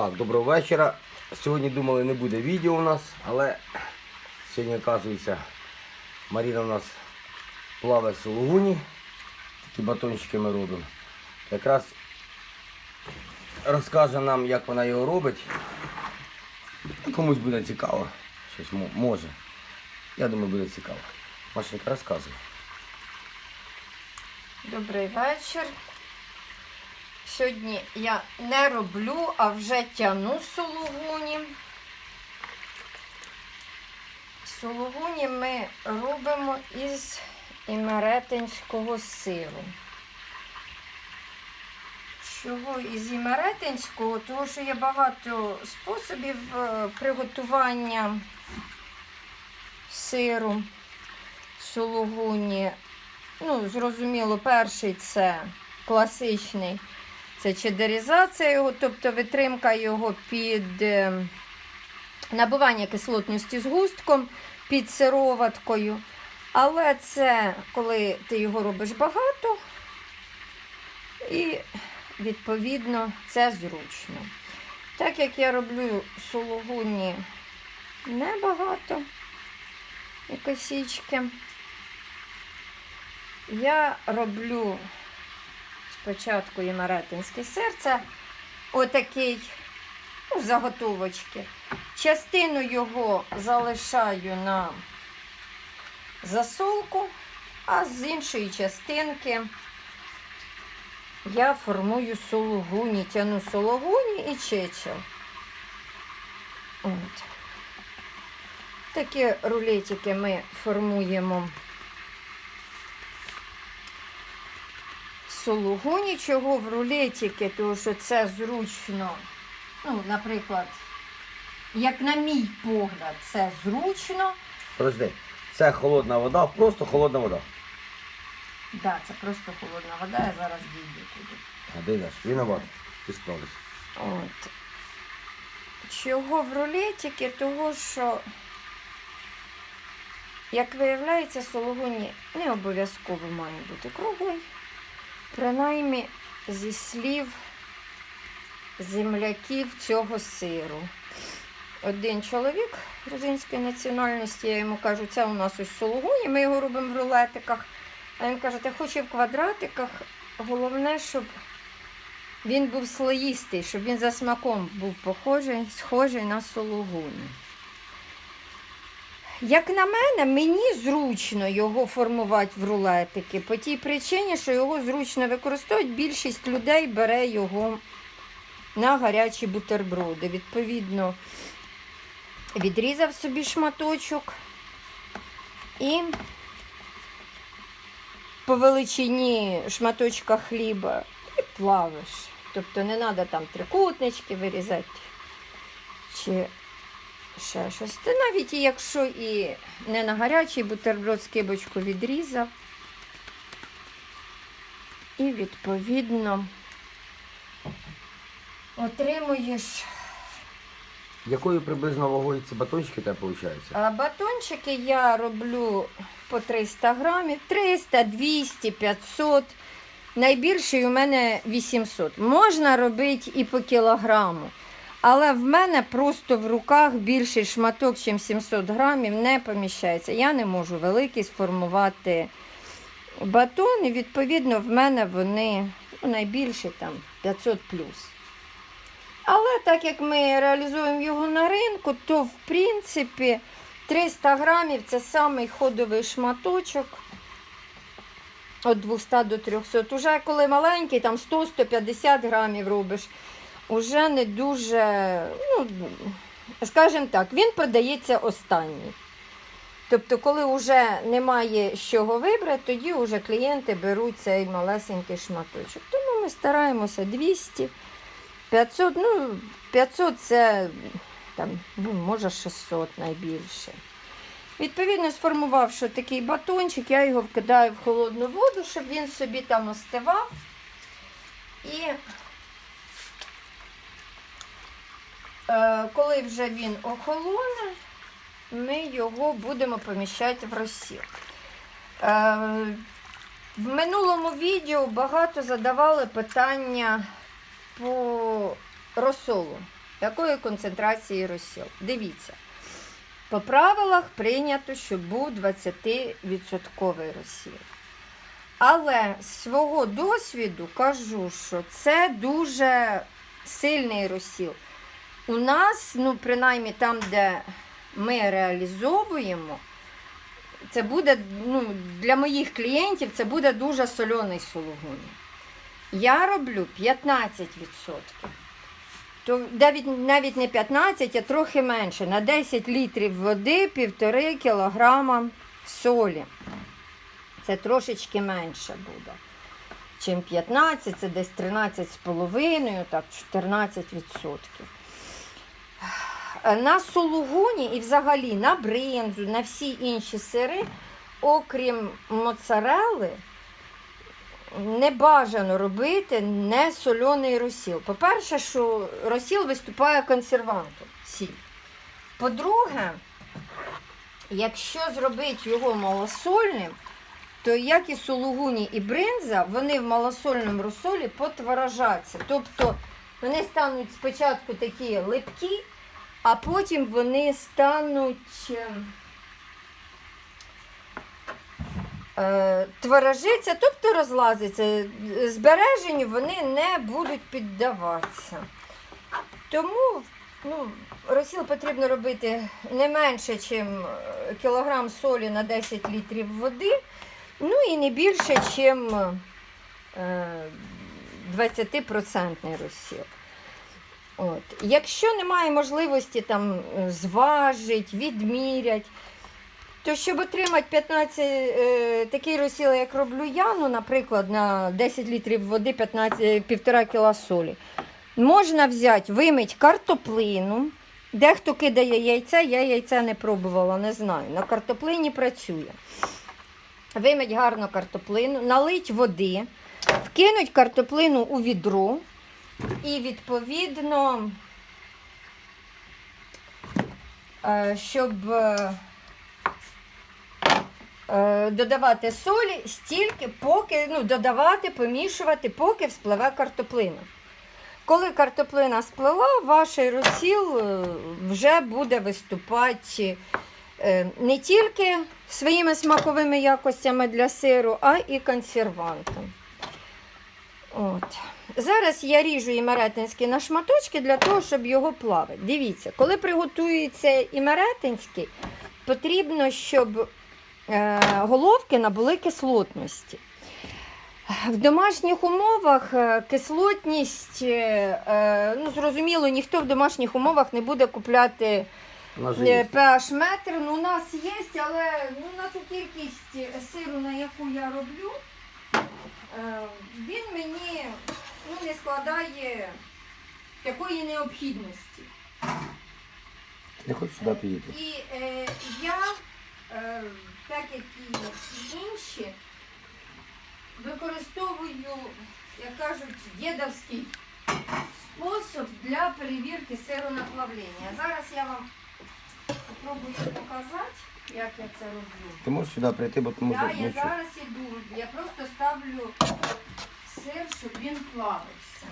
Так, доброго вечора. Сьогодні думали, не буде відео у нас, але сьогодні, оказується, Маріна у нас плаває в сулугуні. Такі батончики ми робимо. Якраз розкаже нам, як вона його робить. Комусь буде цікаво. Щось може. Я думаю, буде цікаво. Машенька, розказуй. Добрий вечір. Сьогодні я не роблю, а вже тяну сулугуні. Сулугуні ми робимо із імеретинського сиру. Чого із імеретинського? Тому що є багато способів приготування сиру сулугуні. Ну, зрозуміло, перший це класичний. Це чедерізація його, тобто витримка його під набивання кислотності згустком, під сироваткою. Але це коли ти його робиш багато і, відповідно, це зручно. Так як я роблю сулугуні небагато і косічки, я роблю спочатку імеретинський сир, це отакий, заготовочки. Частину його залишаю на засолку, а з іншої частинки я формую сулугуні, тяну сулугуні і чечил. От. Такі рулетики ми формуємо сулугуні. Чого в рулетики, тому що це зручно, ну, наприклад, як на мій погляд, це зручно. Подожди, це холодна вода, просто холодна вода. Так, да, це просто холодна вода, я зараз дійду туди. А де йдеш? Виноват, ти справишся. От. Чого в рулетики? Того, що, як виявляється, сулугуні не обов'язково має бути круглий. Принаймні, зі слів земляків цього сиру. Один чоловік грузинської національності, я йому кажу, це у нас ось сулугуні, ми його робимо в рулетиках. А він каже, ти хоч і в квадратиках, головне, щоб він був слоїстий, щоб він за смаком був схожий на сулугуні. Як на мене, мені зручно його формувати в рулетики, по тій причині, що його зручно використовують. Більшість людей бере його на гарячі бутерброди. Відповідно, відрізав собі шматочок і по величині шматочка хліба і плавиш. Тобто не треба там трикутнички вирізати чи ще щось. Та навіть якщо і не на гарячий бутерброд, скибочку відрізав. І, відповідно, отримуєш. Якою приблизно вагою ці батончики тебе виходить? А батончики я роблю по 300 грамів. 300, 200, 500. Найбільший у мене 800. Можна робити і по кілограму. Але в мене просто в руках більший шматок, ніж 700 грамів, не поміщається. Я не можу великий сформувати батон. І, відповідно, в мене вони найбільші там 500+. Але так як ми реалізуємо його на ринку, то, в принципі, 300 грамів – це самий ходовий шматочок. Від 200 до 300. Уже коли маленький, там 100-150 грамів робиш, уже не дуже, скажімо так, він продається останній. Тобто, коли вже немає з чого вибрати, тоді вже клієнти беруть цей малесенький шматочок. Тому ми стараємося 200, 500, 500 це, там, може 600 найбільше. Відповідно, сформувавши такий батончик, я його вкидаю в холодну воду, щоб він собі там остивав. І коли вже він охолоне, ми його будемо поміщати в розсіл. В минулому відео багато задавали питання по розсолу. Такої концентрації розсіл. Дивіться, по правилах прийнято, щоб був 20% розсіл. Але з свого досвіду кажу, що це дуже сильний розсіл. У нас, ну, принаймні там, де ми реалізовуємо, це буде, ну, для моїх клієнтів це буде дуже соляний сулугуні. Я роблю 15%. То навіть не 15, а трохи менше. На 10 літрів води 1,5 кілограма солі. Це трошечки менше буде. Чим 15, це десь 13,5, так, 14%. На сулугуні і взагалі на бринзу, на всі інші сири, окрім моцарелли, не бажано робити несоляний розсіл. По-перше, що розсіл виступає консервантом, сіль. По-друге, якщо зробити його малосольним, то як і сулугуні, і бринза, вони в малосольному розсолі потворожаться. Тобто вони стануть спочатку такі липкі, а потім вони стануть творожиться, тобто розлазиться. Збереженню вони не будуть піддаватися. Тому, ну, розсіл потрібно робити не менше, ніж кілограм солі на 10 літрів води, ну і не більше, ніж 20% розсіл. От. Якщо немає можливості там зважити, відміряти, то щоб отримати 15 такий розсіл, як роблю я, ну, наприклад, на 10 літрів води 1,5 кг солі, можна взяти, вимити картоплину. Дехто кидає яйця, я яйця не пробувала, не знаю. На картоплині працює. Вимить гарно картоплину, налить води, вкинуть картоплину у відро і, відповідно, щоб додавати солі стільки, поки, ну, додавати, помішувати, поки вспливе картоплина. Коли картоплина сплила, ваш розсіл вже буде виступати не тільки своїми смаковими якостями для сиру, а і консервантом. От. Зараз я ріжу імеретинський на шматочки для того, щоб його плавити. Дивіться, коли приготується імеретинський, потрібно, щоб головки набули кислотності. В домашніх умовах кислотність, ну, зрозуміло, ніхто в домашніх умовах не буде купляти pH-метр. Ну, у нас є, але, ну, на ту кількість сиру, на яку я роблю, він мені, ну, не складає такої необхідності. Не хочу сюди підійти. І я, так як і інші, використовую, як кажуть, дєдовський спосіб для перевірки сиру на плавлення. Зараз я вам спробую показати, як я це роблю. Ти можеш сюди прийти, бо тому Так, що... я зараз іду. Я просто ставлю сир, щоб він плавився.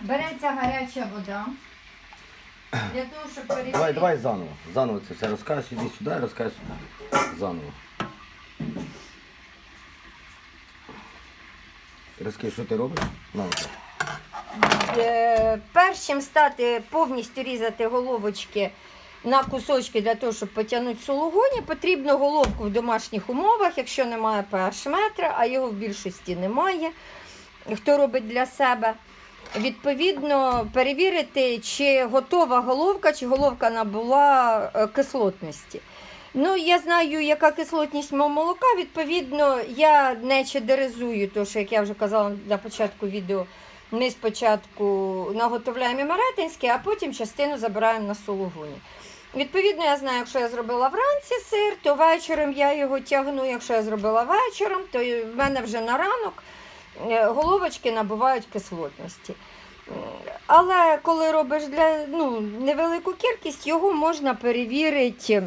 Береться гаряча вода. Для того, щоб перевірити... Давай заново. Заново це все розкажеш, іди сюди і розкажеш заново. Розкажи, що ти робиш? Перш чим стати повністю різати головочки на кусочки для того, щоб потягнути сулугуні, потрібно головку в домашніх умовах, якщо немає pH-метра, а його в більшості немає, хто робить для себе. Відповідно, перевірити, чи готова головка, чи головка набула кислотності. Ну, я знаю, яка кислотність мого молока, відповідно, я не чедеризую, тому що, як я вже казала на початку відео, ми спочатку наготовляємо імеретинське, а потім частину забираємо на сулугуні. Відповідно, я знаю, якщо я зробила вранці сир, то вечором я його тягну, якщо я зробила вечором, то в мене вже на ранок головочки набувають кислотності. Але коли робиш невелику кількість, його можна перевірити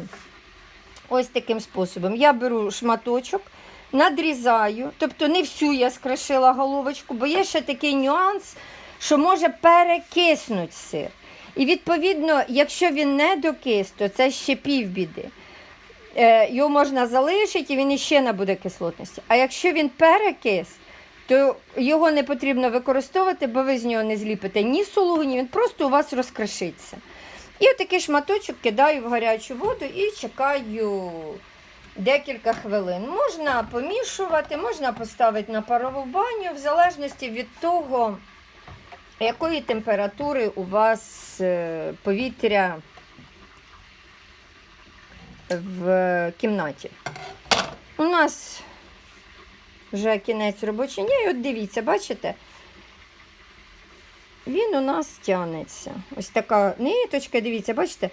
ось таким способом. Я беру шматочок, надрізаю, тобто не всю я скрошила головочку, бо є ще такий нюанс, що може перекиснути сир. І відповідно, якщо він не докис, то це ще півбіди. Його можна залишити і він іще набуде кислотності. А якщо він перекис, то його не потрібно використовувати, бо ви з нього не зліпите ні сулугуні, він просто у вас розкришиться. І отакий шматочок кидаю в гарячу воду і чекаю декілька хвилин. Можна помішувати, можна поставити на парову баню, в залежності від того, якої температури у вас повітря в кімнаті. У нас вже кінець робочого дня, і от дивіться, бачите? Він у нас тянеться. Ось така ниточка, дивіться, бачите?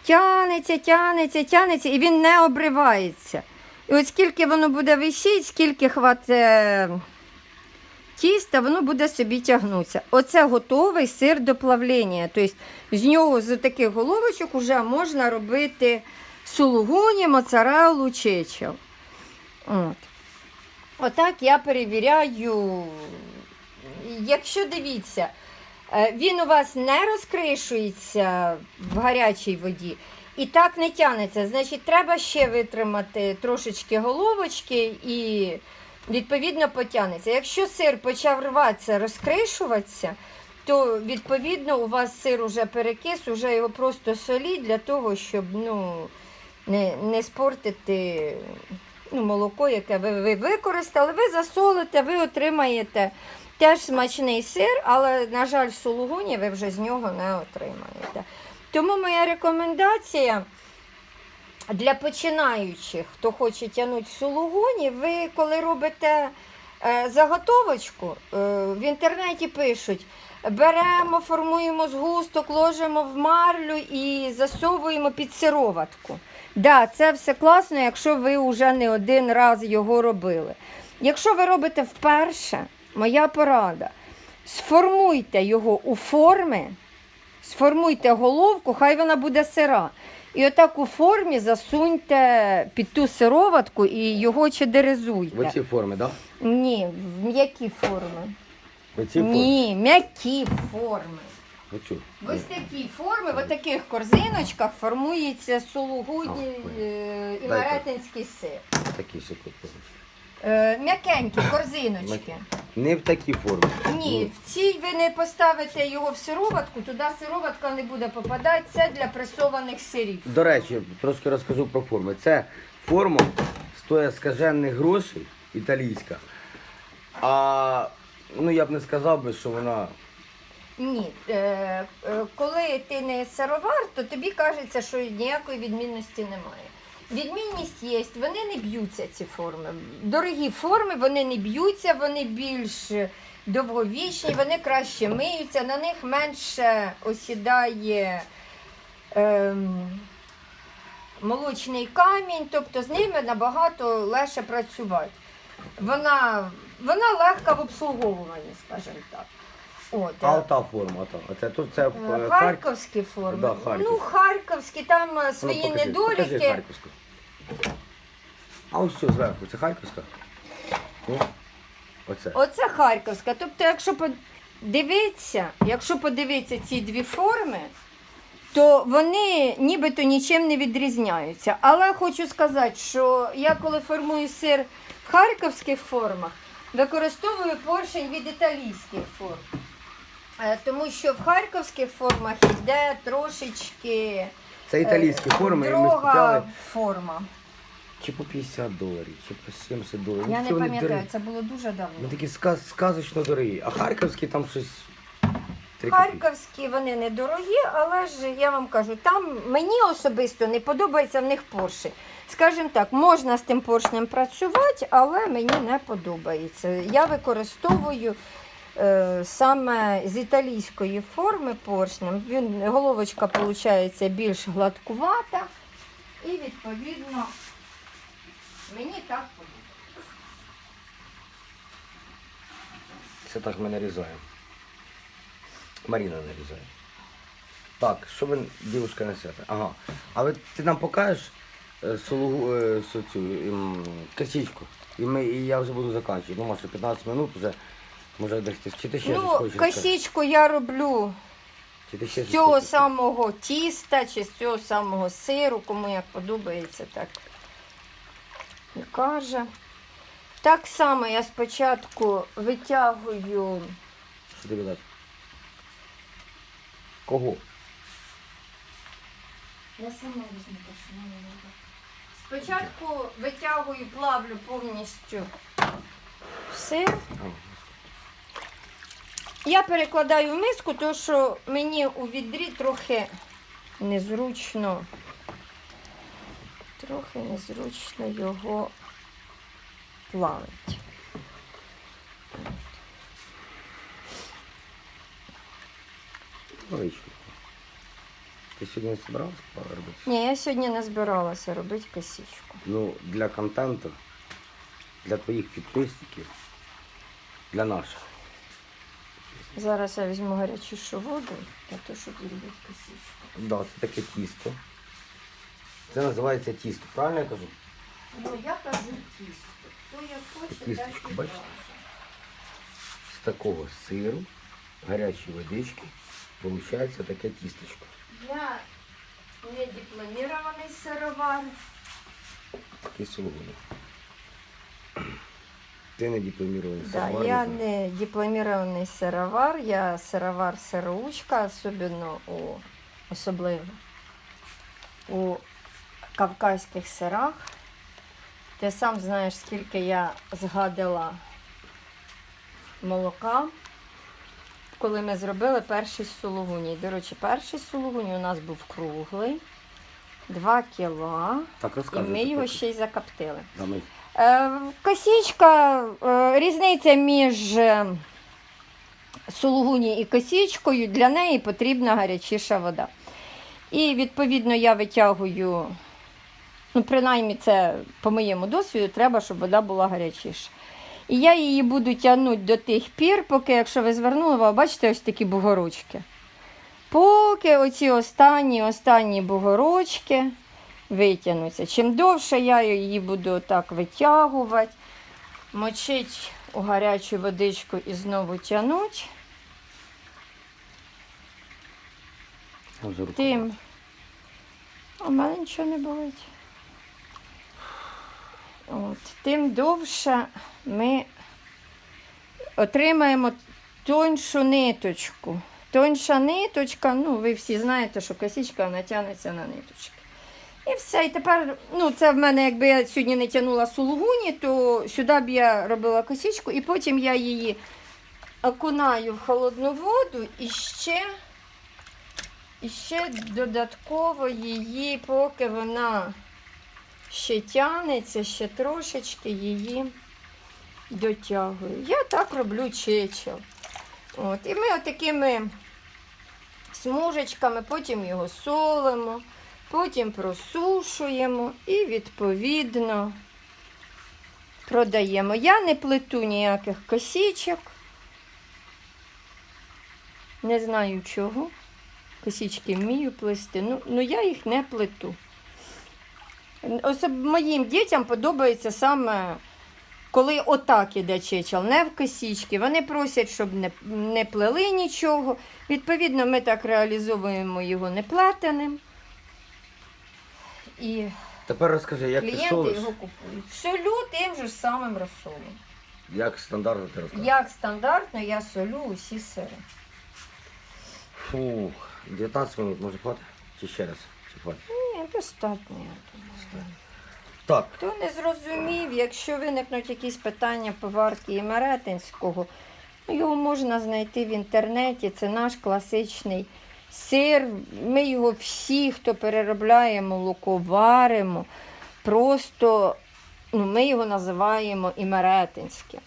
Тянеться, тянеться, тянеться, і він не обривається. І от скільки воно буде висіти, скільки хватить тіста, воно буде собі тягнутися. Оце готовий сир до плавлення. Тобто з нього, з таких головочок, вже можна робити сулугуні, моцареллу, чечев. От. Отак я перевіряю. Якщо дивіться, він у вас не розкришується в гарячій воді і так не тягнеться, значить треба ще витримати трошечки головочки і відповідно потягнеться. Якщо сир почав рватися, розкришуватися, то відповідно у вас сир уже перекис, уже його просто соліть для того, щоб не спортити молоко, яке ви використали. Ви засолите, ви отримаєте теж смачний сир, але, на жаль, сулугуні ви вже з нього не отримаєте. Тому моя рекомендація для починаючих, хто хоче тягнути сулугуні, ви коли робите заготовочку, в інтернеті пишуть, беремо, формуємо згусток, ложимо в марлю і засовуємо під сироватку. Да, це все класно, якщо ви вже не один раз його робили. Якщо ви робите вперше, моя порада, сформуйте його у форми, сформуйте головку, хай вона буде сира. І отак у формі засуньте під ту сироватку і його чедеризуйте. В оці форми, так? Да? Ні, в м'які форми. В оці форми? Ні, м'які форми. Оцю. В ось такі форми, в таких корзиночках формується сулугуні і маретинський сир. Такі секунди. М'якенькі корзиночки. Не в такій формі. Ні, в цій ви не поставите його в сироватку, туди сироватка не буде попадати, це для пресованих сирів. До речі, трошки розкажу про форми. Це форма стоїть скажених грошей, італійська. А я б не сказав би, що вона... Ні, коли ти не сировар, то тобі кажеться, що ніякої відмінності немає. Відмінність є, вони не б'ються, ці форми. Дорогі форми, вони не б'ються, вони більш довговічні, вони краще миються, на них менше осідає молочний камінь, тобто з ними набагато легше працювати. Вона легка в обслуговуванні, скажімо так. От. А та форма, це харківські форми. Да, харківські. Харківські, там свої недоліки. Покажи харківську. А ось що зверху, це харківська? Оце. Оце харківська. Тобто, якщо подивитися ці дві форми, то вони нібито нічим не відрізняються. Але хочу сказати, що я коли формую сир в харківських формах, використовую поршень від італійських форм. Тому що в харківських формах йде трошечки Це італійські форми, і ми друга купляли форма. чи по $50, чи по $70. Я не Вони пам'ятаю, дорогі. це було дуже давно. Вони такі сказочно дорогі. А харківські там щось 3 копійки. Харківські вони недорогі, але ж я вам кажу, там мені особисто не подобається в них поршень. Скажімо так, можна з тим поршнем працювати, але мені не подобається. Я використовую саме з італійської форми поршнем. Головочка виходить більш гладкувата і відповідно мені так подобається. Це так ми нарізаємо. Маріна нарізає. Так, що ви, дівчинка, несете? Ага. А ти нам покажеш цю косичку? І я вже буду закінчувати. Ну, може, 15 минут вже Може, чи ти ще щось Ну, хочеш сказати? косичку я роблю Чи ти ще з щось цього хочеш сказати? самого тіста чи з цього самого сиру, кому як подобається, так і каже. Так само я спочатку витягую Що тобі дати? Кого? Я сама візьму те, що мені треба. Спочатку витягую, плавлю повністю сир. Я перекладаю в миску, тому що мені у відрі трохи незручно. Трохи незручно його плавити. Горичку. Ти сьогодні не збирався робити? Ні, я сьогодні не збиралася робити косичку. Ну, для контенту, для твоїх підписників, для наших. Зараз я візьму гарячішу воду, для того, щоб зробити косичку. Да, це таке тісто. Це називається тісто, правильно я кажу? Ну, я кажу тісто. Хто як хоче, Кісточку, так і бачите? каже. З такого сиру, гарячої водички, виходить таке тісточко. Я не дипломірований сировар. Такий сулугуні. Ти не дипломірований Да, сировар, я знаю. не дипломірований сировар, я сировар-сироучка, особливо у кавказьких сирах. Ти сам знаєш, скільки я згадила молока, коли ми зробили перший сулугуній. До речі, перший сулугуній у нас був круглий, 2 кіла, Так, і розказуй. ми його ще й закоптили. Да, ми... Косічка, різниця між сулугуні і косічкою, для неї потрібна гарячіша вода. І відповідно я витягую, ну принаймні це по моєму досвіду, треба, щоб вода була гарячіша. І я її буду тягнути до тих пір, поки, якщо ви звернули, ви бачите ось такі бугорочки. Поки оці останні бугорочки витягнуться. Чим довше я її буду так витягувати, мочити у гарячу водичку і знову тягнути, тим у мене нічого не болить. Тим довше ми отримаємо тоншу ниточку. Тонша ниточка, ну ви всі знаєте, що косичка натягнеться на ниточки. І все. І тепер, ну це в мене, якби я сьогодні не тягнула сулугуні, то сюди б я робила косичку, і потім я її окунаю в холодну воду і ще додатково її, поки вона ще тягнеться, ще трошечки її дотягую. Я так роблю чечел. І ми отакими смужечками, потім його солимо, потім просушуємо і відповідно продаємо. Я не плету ніяких косичок. Не знаю чого. Косички вмію плести, ну я їх не плету. Моїм дітям подобається саме, коли отак іде чечел, не в косички. Вони просять, щоб не плели нічого. Відповідно, ми так реалізовуємо його неплетеним. І Тепер розкажи, як ти клієнти солиш? його купують. Солю тим же ж самим розсолом. Як стандартно ти розказуєш? Як стандартно я солю усі сири. Фух, 19 минут, може хватить? Чи ще раз? Чи хватить? Ні, достатньо, я думаю. Так, Хто не зрозумів, якщо виникнуть якісь питання по варки імеретинського, його можна знайти в інтернеті. Це наш класичний сир. Ми його всі, хто переробляє молоко, варимо. Просто ми його називаємо імеретинським.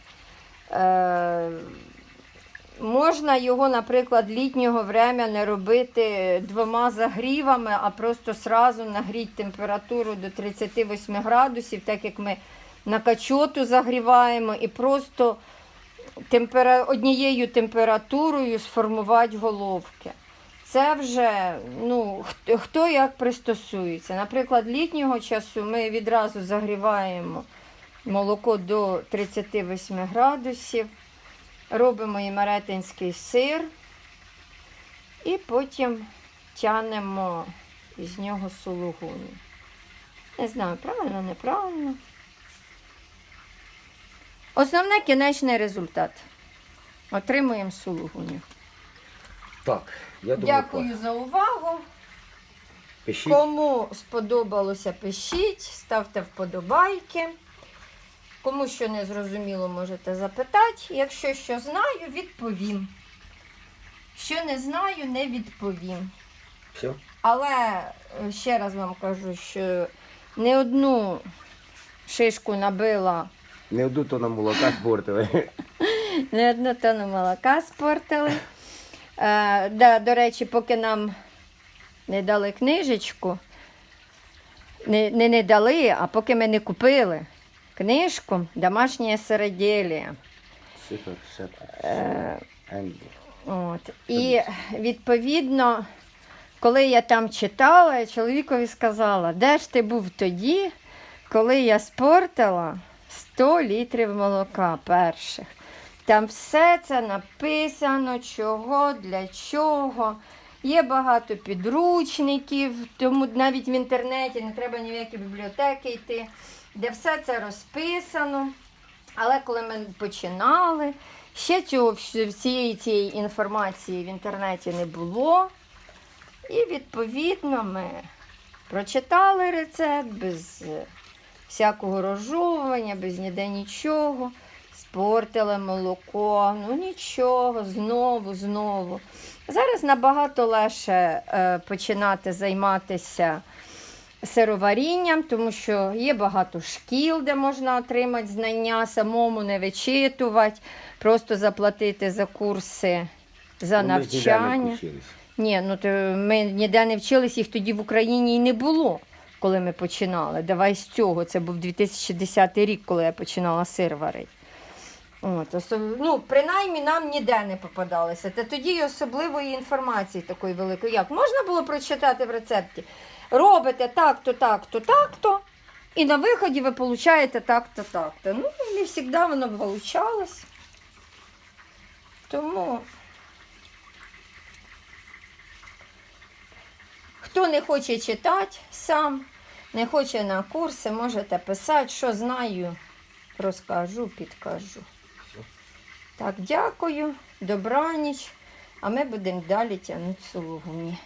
Можна його, наприклад, літнього врем'я не робити 2 загрівами, а просто сразу нагріти температуру до 38 градусів, так як ми на качоту загріваємо, і просто однією температурою сформувати головки. Це вже, хто як пристосується. Наприклад, літнього часу ми відразу загріваємо молоко до 38 градусів. робимо імеретинський сир і потім тянемо із нього сулугуні. Не знаю, правильно, неправильно. Основне кінечний результат. Отримуємо сулугуню. Так, я думаю, Дякую за увагу. пишіть. Кому сподобалося, пишіть, ставте вподобайки. Кому що не зрозуміло, можете запитати. Якщо що знаю, відповім. Що не знаю, не відповім. Все? Але ще раз вам кажу, що не одну шишку набила, Не одну тонну молока спортили. не одну тонну молока спортили. До речі, поки нам не дали книжечку, не дали, а поки ми не купили книжку «Домашнє сироделие». Супер, Енді. От. І відповідно, коли я там читала, я чоловікові сказала, де ж ти був тоді, коли я спортила 100 літрів молока перших. Там все це написано, чого, для чого. Є багато підручників, тому навіть в інтернеті не треба ні в які бібліотеки йти, де все це розписано. Але коли ми починали, ще всієї цієї інформації в інтернеті не було. І відповідно ми прочитали рецепт без всякого розжовування, без ніде нічого. Спортили молоко, ну нічого, знову. Зараз набагато легше починати займатися сироварінням, тому що є багато шкіл, де можна отримати знання, самому не вичитувати, просто заплатити за курси, за навчання. Ні, ну то ми ніде не вчились, їх тоді в Україні і не було, коли ми починали. Давай з цього, це був 2010 рік, коли я починала сир варити. Ну, принаймні нам ніде не попадалося. Та тоді й особливої інформації такої великої. Як? Можна було прочитати в рецепті? Робите так-то, так-то, так-то, і на виході ви получаєте так-то, так-то. Ну, не завжди воно получалось. Тому, хто не хоче читати сам, не хоче на курси, можете писати, що знаю, розкажу, підкажу. Так, дякую, добраніч, а ми будемо далі тягнути сулугуні.